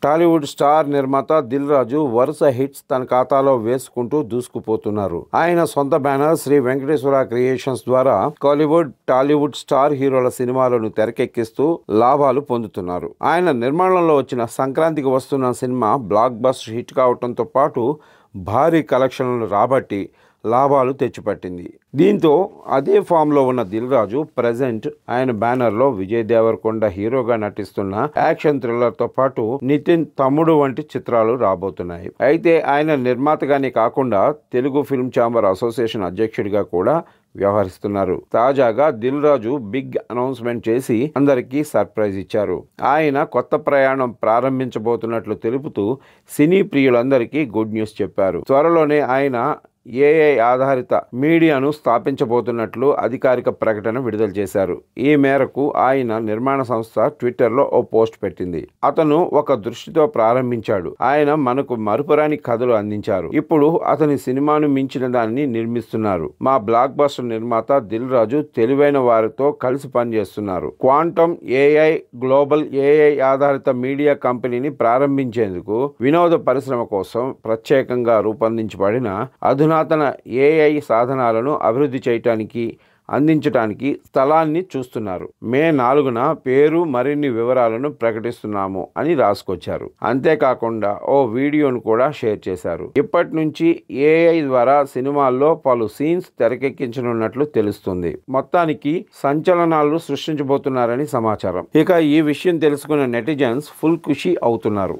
Tollywood star నిర్మాత దిల్ రాజు వరుస hits తన ఖాతాలో వేసుకుంటూ దూసుకుపోతున్నారు. ఆయన సొంత బ్యానర్ శ్రీ వెంకటేశ్వర క్రియేషన్స్ ద్వారా కాలీవుడ్, టాలీవుడ్ స్టార్ హీరోల సినిమాలను తెరకెక్కిస్తూ లాభాలు పొందుతున్నారు. ఆయన నిర్మాణంలో వచ్చిన సంక్రాంతికి వస్తున్న సినిమా బ్లాక్ బస్టర్ హిట్ కావడంతో పాటు భారీ కలెక్షన్లను రాబట్టి లాభాలు తెచ్చిపట్టింది. దీంతో అదే ఫామ్లో ఉన్న దిల్ రాజు ప్రజెంట్ ఆయన బ్యానర్లో విజయ్ దేవరకొండ హీరోగా నటిస్తున్న యాక్షన్ థ్రిల్లర్తో పాటు నితిన్ తమ్ముడు వంటి చిత్రాలు రాబోతున్నాయి. అయితే ఆయన నిర్మాతగానే కాకుండా తెలుగు ఫిల్మ్ ఛాంబర్ అసోసియేషన్ అధ్యక్షుడిగా కూడా వ్యవహరిస్తున్నారు. తాజాగా దిల్ రాజు బిగ్ అనౌన్స్మెంట్ చేసి అందరికీ సర్ప్రైజ్ ఇచ్చారు. ఆయన కొత్త ప్రయాణం ప్రారంభించబోతున్నట్లు తెలుపుతూ సినీ ప్రియులందరికీ గుడ్ న్యూస్ చెప్పారు. త్వరలోనే ఆయన ఏఐ ఆధారిత మీడియాను స్థాపించబోతున్నట్లు అధికారిక ప్రకటన విడుదల చేశారు. ఈ మేరకు ఆయన నిర్మాణ సంస్థ ట్విట్టర్లో ఓ పోస్ట్ పెట్టింది. అతను ఒక దృష్టితో ప్రారంభించాడు. ఆయన మనకు మరుపురాని కథలు అందించారు. ఇప్పుడు అతని సినిమాను మించిన దాన్ని నిర్మిస్తున్నారు. మా బ్లాక్ బస్టర్ నిర్మాత దిల్ రాజు తెలివైన వారితో కలిసి పనిచేస్తున్నారు. క్వాంటమ్ ఏఐ గ్లోబల్ ఏఐ ఆధారిత మీడియా కంపెనీని ప్రారంభించేందుకు వినోద పరిశ్రమ కోసం ప్రత్యేకంగా రూపొందించబడిన అధునాతన ఏఐ సాధనాలను అభివృద్ధి చేయటానికి అందించడానికి స్థలాన్ని చూస్తున్నారు. మే 4న పేరు మరిన్ని వివరాలను ప్రకటిస్తున్నాము అని రాసుకొచ్చారు. అంతేకాకుండా ఓ వీడియోను కూడా షేర్ చేశారు. ఇప్పటి నుంచి ఏఐ ద్వారా సినిమాల్లో పలు సీన్స్ తెరకెక్కించనున్నట్లు తెలుస్తుంది. మొత్తానికి సంచలనాలు సృష్టించబోతున్నారని సమాచారం. ఇక ఈ విషయం తెలుసుకున్న నెటిజన్స్ ఫుల్ ఖుషి అవుతున్నారు.